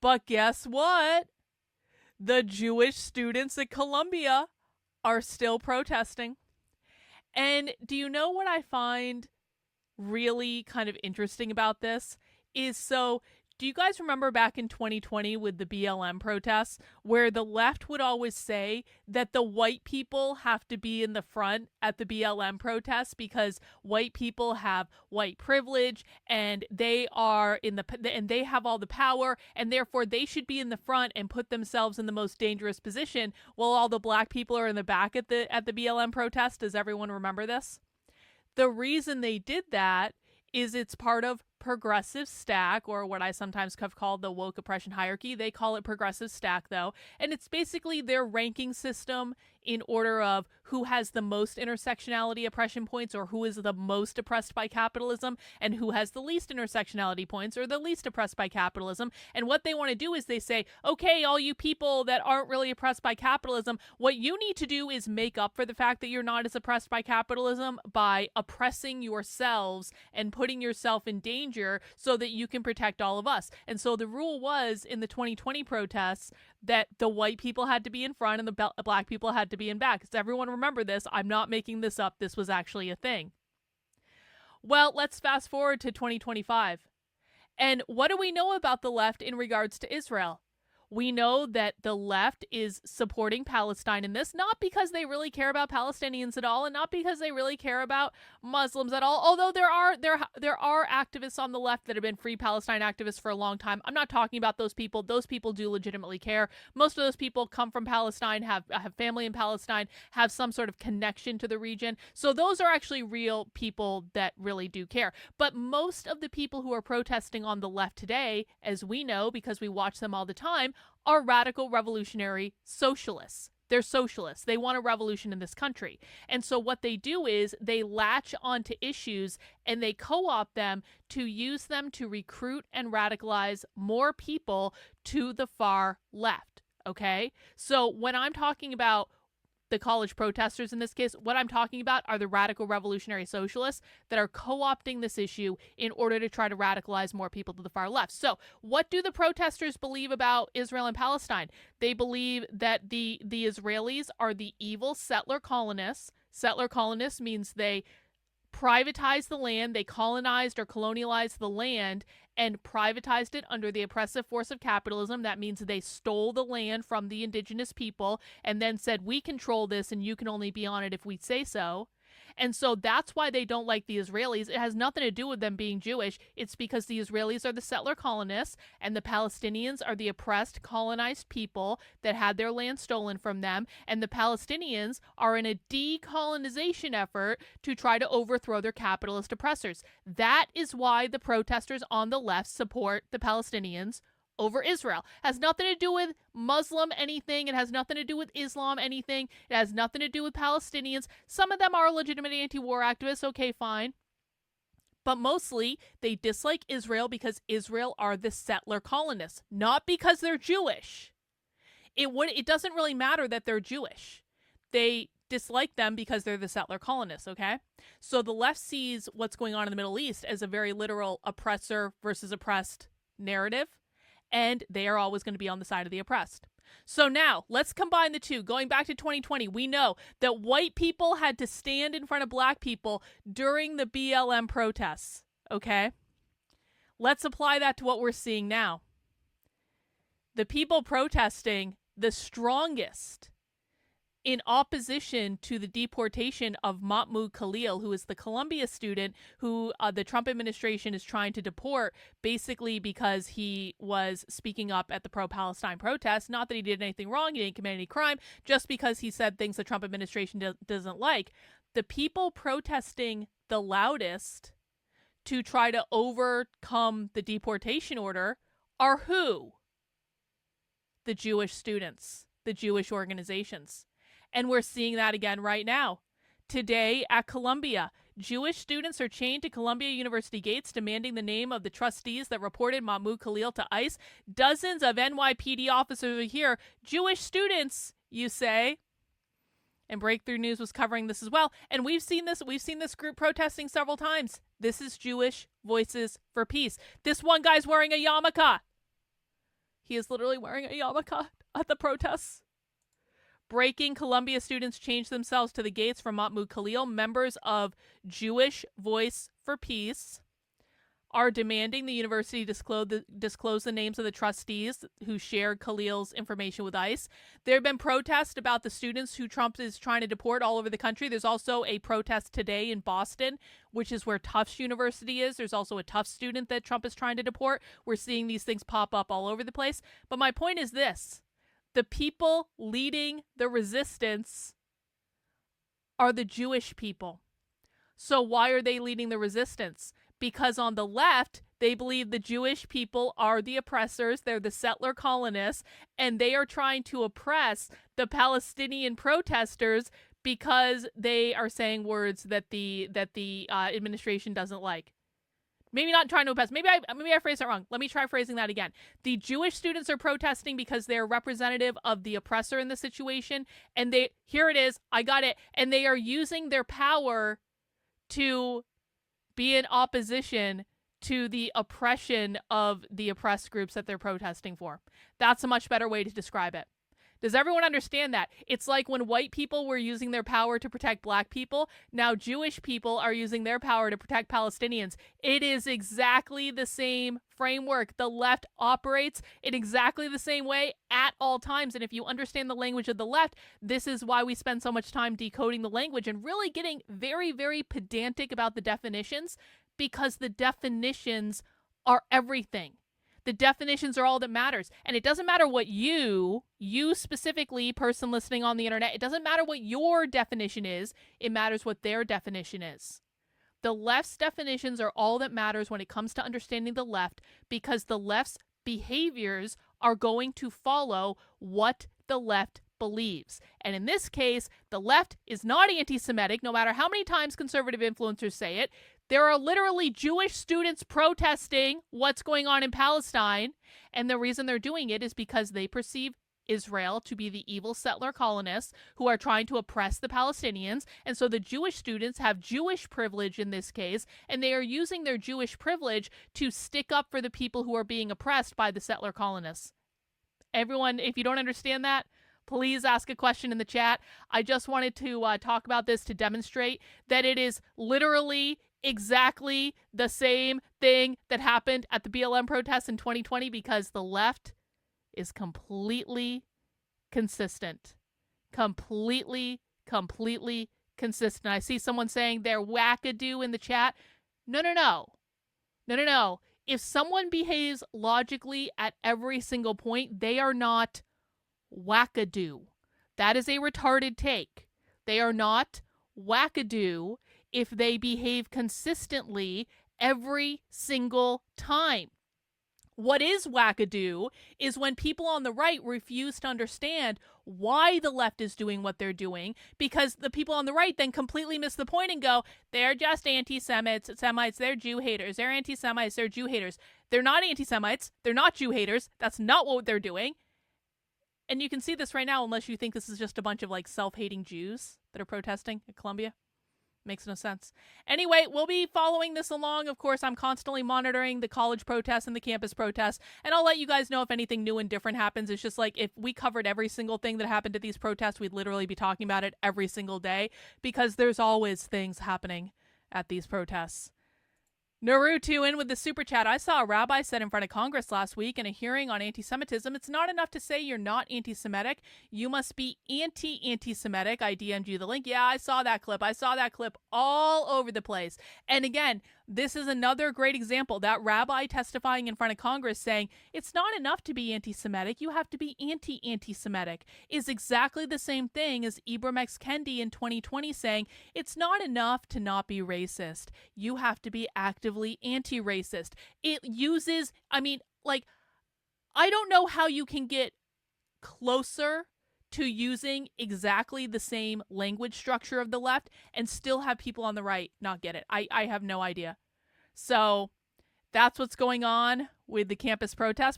But guess what? The Jewish students at Columbia are still protesting. And do you know what I find really kind of interesting about this is, so do you guys remember back in 2020 with the BLM protests where the left would always say that the white people have to be in the front at the BLM protests because white people have white privilege and they are and they have all the power and therefore they should be in the front and put themselves in the most dangerous position while all the black people are in the back at the BLM protest? Does everyone remember this? The reason they did that is it's part of progressive stack, or what I sometimes have called the woke oppression hierarchy. They call it progressive stack, though. And it's basically their ranking system in order of who has the most intersectionality oppression points, or who is the most oppressed by capitalism, and who has the least intersectionality points, or the least oppressed by capitalism. And what they want to do is they say, okay, all you people that aren't really oppressed by capitalism, what you need to do is make up for the fact that you're not as oppressed by capitalism by oppressing yourselves and putting yourself in danger so that you can protect all of us. And so the rule was in the 2020 protests that the white people had to be in front and the black people had to be in back. Does everyone remember this? I'm not making this up. This was actually a thing. Well, let's fast forward to 2025. And what do we know about the left in regards to Israel? We know that the left is supporting Palestine in this, not because they really care about Palestinians at all, and not because they really care about Muslims at all. Although there are activists on the left that have been free Palestine activists for a long time. I'm not talking about those people. Those people do legitimately care. Most of those people come from Palestine, have family in Palestine, have some sort of connection to the region. So those are actually real people that really do care. But most of the people who are protesting on the left today, as we know because we watch them all the time, are radical revolutionary socialists. They're socialists. They want a revolution in this country. And so what they do is they latch onto issues and they co-opt them to use them to recruit and radicalize more people to the far left. Okay? So when I'm talking about the college protesters in this case, what I'm talking about are the radical revolutionary socialists that are co-opting this issue in order to try to radicalize more people to the far left. So what do the protesters believe about Israel and Palestine? They believe that the Israelis are the evil settler colonists. Settler colonists means they privatized the land, they colonized or colonialized the land and privatized it under the oppressive force of capitalism. That means they stole the land from the indigenous people and then said, we control this and you can only be on it if we say so. And so that's why they don't like the Israelis. It has nothing to do with them being Jewish. It's because the Israelis are the settler colonists and the Palestinians are the oppressed, colonized people that had their land stolen from them. And the Palestinians are in a decolonization effort to try to overthrow their capitalist oppressors. That is why the protesters on the left support the Palestinians over Israel. It has nothing to do with Muslim anything. It has nothing to do with Islam anything. It has nothing to do with Palestinians. Some of them are legitimate anti-war activists. Okay, fine. But mostly they dislike Israel because Israel are the settler colonists, not because they're Jewish. It doesn't really matter that they're Jewish. They dislike them because they're the settler colonists, okay? So the left sees what's going on in the Middle East as a very literal oppressor versus oppressed narrative. And they are always going to be on the side of the oppressed. So now, let's combine the two. Going back to 2020, we know that white people had to stand in front of black people during the BLM protests, okay? Let's apply that to what we're seeing now. The people protesting the strongest in opposition to the deportation of Mahmoud Khalil, who is the Columbia student who the Trump administration is trying to deport basically because he was speaking up at the pro-Palestine protests. Not that he did anything wrong, he didn't commit any crime, just because he said things the Trump administration doesn't like. The people protesting the loudest to try to overcome the deportation order are who? The Jewish students, the Jewish organizations. And we're seeing that again right now. Today at Columbia, Jewish students are chained to Columbia University gates demanding the name of the trustees that reported Mahmoud Khalil to ICE. Dozens of NYPD officers are here. Jewish students, you say? And Breakthrough News was covering this as well. And we've seen this group protesting several times. This is Jewish Voices for Peace. This one guy's wearing a yarmulke. He is literally wearing a yarmulke at the protests. Breaking, Columbia students changed themselves to the gates from Mahmoud Khalil. Members of Jewish Voice for Peace are demanding the university disclose the names of the trustees who shared Khalil's information with ICE. There have been protests about the students who Trump is trying to deport all over the country. There's also a protest today in Boston, which is where Tufts University is. There's also a Tufts student that Trump is trying to deport. We're seeing these things pop up all over the place. But my point is this. The people leading the resistance are the Jewish people. So why are they leading the resistance? Because on the left, they believe the Jewish people are the oppressors, they're the settler colonists, and they are trying to oppress the Palestinian protesters because they are saying words that the administration doesn't like. Maybe not trying to oppress. Maybe I phrased it wrong. Let me try phrasing that again. The Jewish students are protesting because they're representative of the oppressor in the situation, and here it is, I got it, and they are using their power to be in opposition to the oppression of the oppressed groups that they're protesting for. That's a much better way to describe it. Does everyone understand that? It's like when white people were using their power to protect black people, now Jewish people are using their power to protect Palestinians. It is exactly the same framework. The left operates in exactly the same way at all times. And if you understand the language of the left, this is why we spend so much time decoding the language and really getting very, very pedantic about the definitions, because the definitions are everything. The definitions are all that matters. And it doesn't matter what you specifically, person listening on the internet, it doesn't matter what your definition is. It matters what their definition is. The left's definitions are all that matters when it comes to understanding the left, because the left's behaviors are going to follow what the left believes. And in this case, the left is not anti-Semitic, no matter how many times conservative influencers say it. There are literally Jewish students protesting what's going on in Palestine, and the reason they're doing it is because they perceive Israel to be the evil settler colonists who are trying to oppress the Palestinians. And so the Jewish students have Jewish privilege in this case, and they are using their Jewish privilege to stick up for the people who are being oppressed by the settler colonists. Everyone, if you don't understand that, please ask a question in the chat. I just wanted to talk about this to demonstrate that it is literally exactly the same thing that happened at the BLM protests in 2020, because the left is completely consistent. Completely consistent. I see someone saying they're wackadoo in the chat. No. If someone behaves logically at every single point, they are not wackadoo. That is a retarded take. They are not wackadoo if they behave consistently every single time. What is wackadoo is when people on the right refuse to understand why the left is doing what they're doing, because the people on the right then completely miss the point and go, they're just anti-Semites, they're Jew haters, they're anti-Semites, they're Jew haters. They're not anti-Semites, they're not Jew haters, that's not what they're doing. And you can see this right now, unless you think this is just a bunch of like self-hating Jews that are protesting at Columbia. Makes no sense. Anyway, we'll be following this along. Of course, I'm constantly monitoring the college protests and the campus protests, and I'll let you guys know if anything new and different happens. It's just like if we covered every single thing that happened at these protests, we'd literally be talking about it every single day, because there's always things happening at these protests. Naruto in with the super chat. I saw a rabbi said in front of Congress last week in a hearing on anti-Semitism, it's not enough to say you're not anti-Semitic. You must be anti-Semitic. I DM'd you the link. Yeah, I saw that clip. I saw that clip all over the place. And again, this is another great example. That rabbi testifying in front of Congress saying it's not enough to be anti-Semitic, you have to be anti-Semitic, is exactly the same thing as Ibram X. Kendi in 2020 saying it's not enough to not be racist. You have to be actively anti-racist. It uses, I don't know how you can get closer to using exactly the same language structure of the left and still have people on the right not get it. I have no idea. So that's what's going on with the campus protests.